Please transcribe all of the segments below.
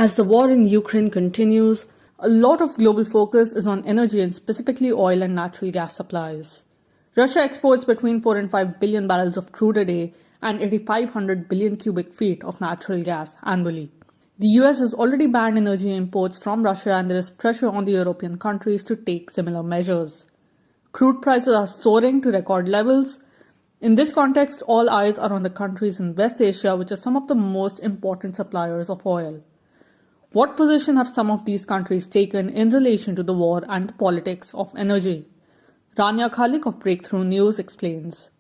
As the war in Ukraine continues, a lot of global focus is on energy and specifically oil and natural gas supplies. Russia exports between 4 and 5 billion barrels of crude a day and 8,500 billion cubic feet of natural gas annually. The US has already banned energy imports from Russia, and there is pressure on the European countries to take similar measures. Crude prices are soaring to record levels. In this context, all eyes are on the countries in West Asia, which are some of the most important suppliers of oil. What position have some of these countries taken in relation to the war and the politics of energy? Rania Khalik of Breakthrough News explains.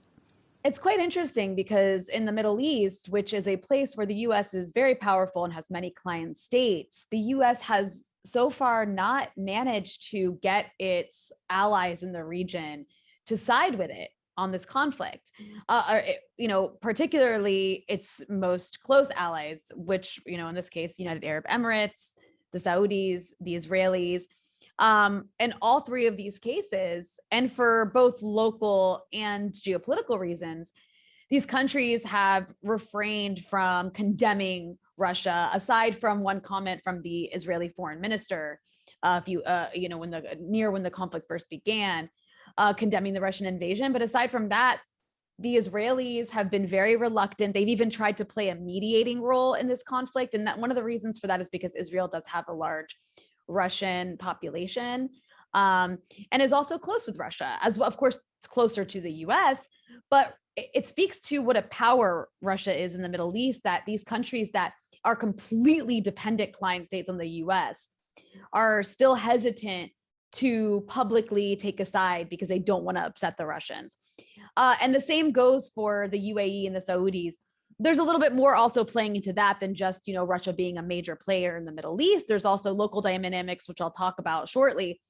It's quite interesting because in the Middle East, which is a place where the US is very powerful and has many client states, the US has so far not managed to get its allies in the region to side with it on this conflict. Particularly its most close allies, which, in this case, United Arab Emirates, the Saudis, the Israelis. In all three of these cases, and for both local and geopolitical reasons, these countries have refrained from condemning Russia, aside from one comment from the Israeli foreign minister, when the conflict first began, condemning the Russian invasion. But aside from that, the Israelis have been very reluctant. They've even tried to play a mediating role in this conflict. And that one of the reasons for that is because Israel does have a large Russian population, and is also close with Russia as well. Of course, it's closer to the US, but it speaks to what a power Russia is in the Middle East, that these countries that are completely dependent client states on the US are still hesitant to publicly take a side because they don't want to upset the Russians. And the same goes for the UAE and the Saudis. There's a little bit more also playing into that than just, Russia being a major player in the Middle East. There's also local dynamics, which I'll talk about shortly.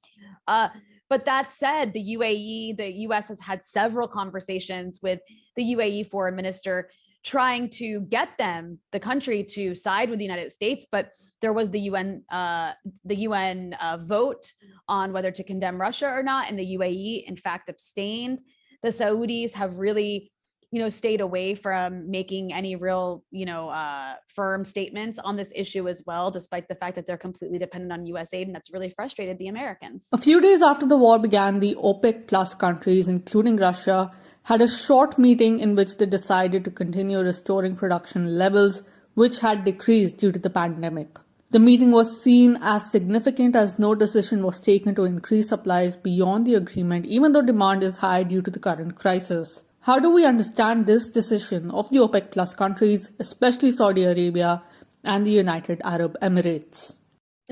But that said, the US has had several conversations with the UAE foreign minister trying to get the country to side with the United States. But there was the UN vote on whether to condemn Russia or not. And the UAE, in fact, abstained. The Saudis have really stayed away from making any real, firm statements on this issue as well, despite the fact that they're completely dependent on US aid, and that's really frustrated the Americans. A few days after the war began, the OPEC plus countries, including Russia, had a short meeting in which they decided to continue restoring production levels, which had decreased due to the pandemic. The meeting was seen as significant as no decision was taken to increase supplies beyond the agreement, even though demand is high due to the current crisis. How do we understand this decision of the OPEC plus countries, especially Saudi Arabia and the United Arab Emirates?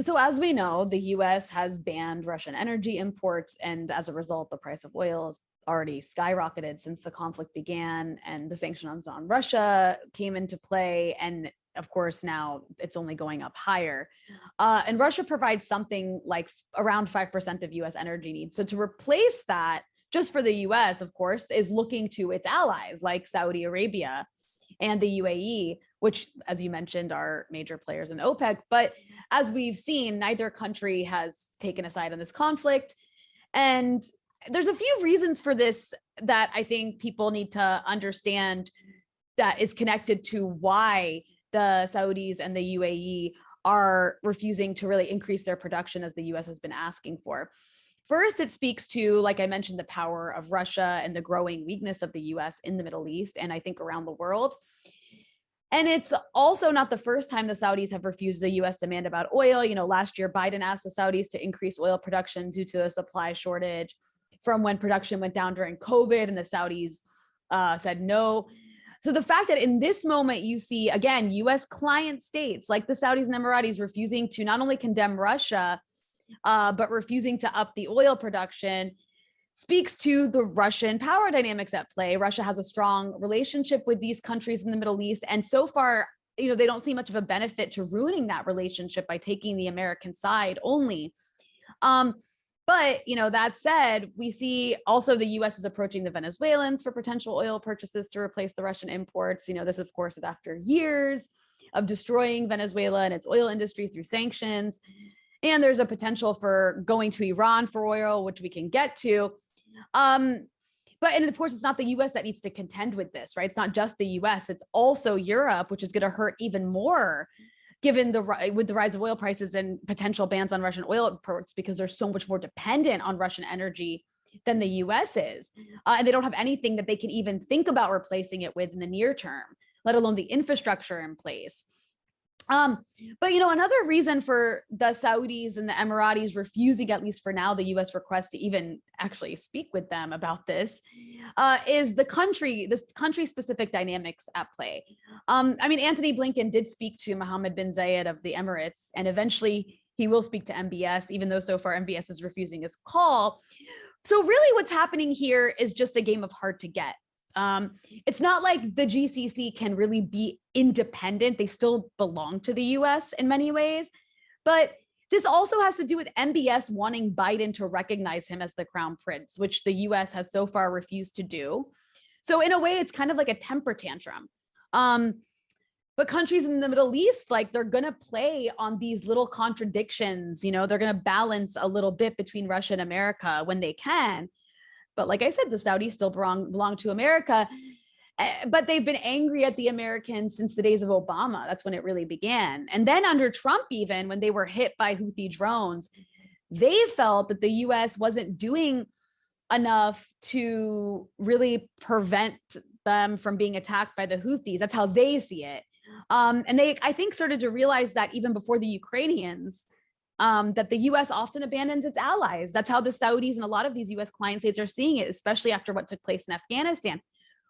So as we know, the US has banned Russian energy imports, and as a result, the price of oil has already skyrocketed since the conflict began, and the sanctions on Russia came into play. And of course, now it's only going up higher. And Russia provides something like around 5% of US energy needs. So to replace that, just for the US, of course, is looking to its allies like Saudi Arabia and the UAE, which, as you mentioned, are major players in OPEC. But as we've seen, neither country has taken a side in this conflict. And there's a few reasons for this that I think people need to understand that is connected to why the Saudis and the UAE are refusing to really increase their production as the US has been asking for. First, it speaks to, like I mentioned, the power of Russia and the growing weakness of the US in the Middle East, and I think around the world. And it's also not the first time the Saudis have refused the US demand about oil. Last year, Biden asked the Saudis to increase oil production due to a supply shortage from when production went down during COVID, and the Saudis said no. So the fact that in this moment you see, again, US client states like the Saudis and Emiratis refusing to not only condemn Russia, but refusing to up the oil production speaks to the Russian power dynamics at play. Russia has a strong relationship with these countries in the Middle East. And so far, they don't see much of a benefit to ruining that relationship by taking the American side only. But that said, we see also the US is approaching the Venezuelans for potential oil purchases to replace the Russian imports. This, of course, is after years of destroying Venezuela and its oil industry through sanctions. And there's a potential for going to Iran for oil, which we can get to. And of course, it's not the US that needs to contend with this, right? It's not just the US, it's also Europe, which is going to hurt even more given with the rise of oil prices and potential bans on Russian oil imports, because they're so much more dependent on Russian energy than the US is. And they don't have anything that they can even think about replacing it with in the near term, let alone the infrastructure in place. But another reason for the Saudis and the Emiratis refusing, at least for now, the US request to even actually speak with them about this is this country-specific dynamics at play. Anthony Blinken did speak to Mohammed bin Zayed of the Emirates, and eventually he will speak to MBS, even though so far MBS is refusing his call. So really what's happening here is just a game of hard to get. It's not like the GCC can really be independent. They still belong to the US in many ways, but this also has to do with MBS wanting Biden to recognize him as the crown prince, which the US has so far refused to do. So in a way, it's kind of like a temper tantrum. But countries in the Middle East, they're going to play on these little contradictions. They're going to balance a little bit between Russia and America when they can. But like I said, the Saudis still belong to America, but they've been angry at the Americans since the days of Obama. That's when it really began. And then under Trump, even when they were hit by Houthi drones, they felt that the US wasn't doing enough to really prevent them from being attacked by the Houthis. That's how they see it. And they, I think, started to realize that even before the Ukrainians, that the US often abandons its allies. That's how the Saudis and a lot of these US client states are seeing it, especially after what took place in Afghanistan,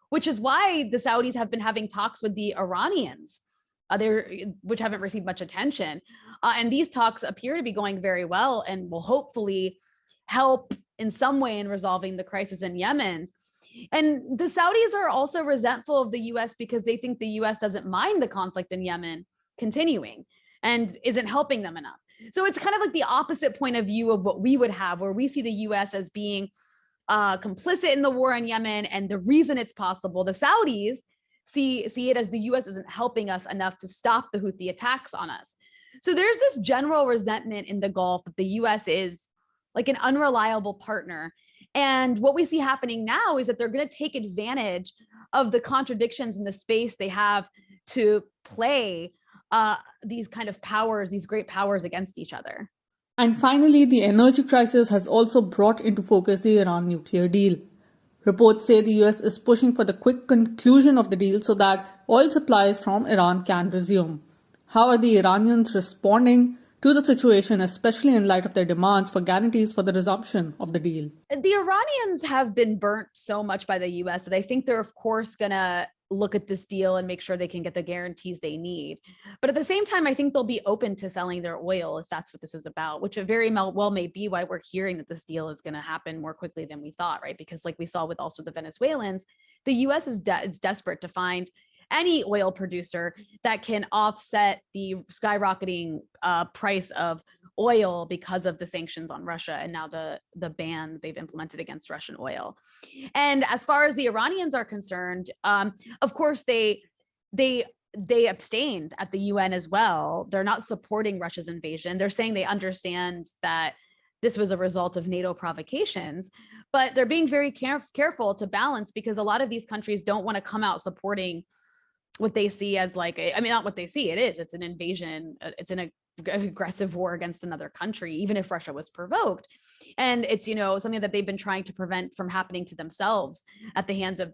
which is why the Saudis have been having talks with the Iranians, which haven't received much attention. And these talks appear to be going very well and will hopefully help in some way in resolving the crisis in Yemen. And the Saudis are also resentful of the US because they think the US doesn't mind the conflict in Yemen continuing and isn't helping them enough. So it's kind of like the opposite point of view of what we would have, where we see the US as being complicit in the war in Yemen. And the reason it's possible, the Saudis see it as the US isn't helping us enough to stop the Houthi attacks on us. So there's this general resentment in the Gulf that the US is like an unreliable partner. And what we see happening now is that they're going to take advantage of the contradictions in the space they have to play these kind of powers, these great powers against each other. And finally, the energy crisis has also brought into focus the Iran nuclear deal. Reports say the US is pushing for the quick conclusion of the deal so that oil supplies from Iran can resume. How are the Iranians responding to the situation, especially in light of their demands for guarantees for the resumption of the deal? The Iranians have been burnt so much by the US that I think they're, of course, going to look at this deal and make sure they can get the guarantees they need. But at the same time, I think they'll be open to selling their oil if that's what this is about, which it very well may be why we're hearing that this deal is going to happen more quickly than we thought, right? Because like we saw with also the Venezuelans, the US is desperate to find any oil producer that can offset the skyrocketing price of oil because of the sanctions on Russia and now the ban they've implemented against Russian oil. And as far as the Iranians are concerned, of course, they abstained at the UN as well. They're not supporting Russia's invasion. They're saying they understand that this was a result of NATO provocations, but they're being very careful to balance, because a lot of these countries don't want to come out supporting what they see as like, I mean, not what they see, it's an invasion, it's an aggressive war against another country, even if Russia was provoked. And it's, something that they've been trying to prevent from happening to themselves at the hands of,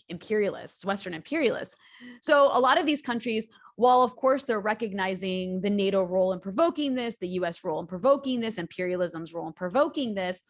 imperialists, Western imperialists. So a lot of these countries, while of course they're recognizing the NATO role in provoking this, the US role in provoking this, imperialism's role in provoking this,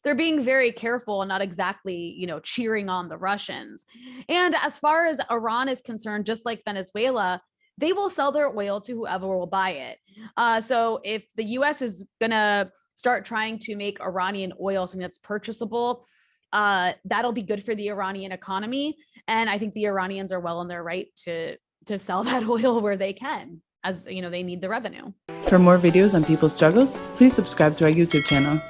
they're being very careful and not exactly, cheering on the Russians. And as far as Iran is concerned, just like Venezuela, they will sell their oil to whoever will buy it. So if the US is going to start trying to make Iranian oil something that's purchasable, that'll be good for the Iranian economy. And I think the Iranians are well in their right to sell that oil where they can, as they need the revenue. For more videos on people's struggles, please subscribe to our YouTube channel.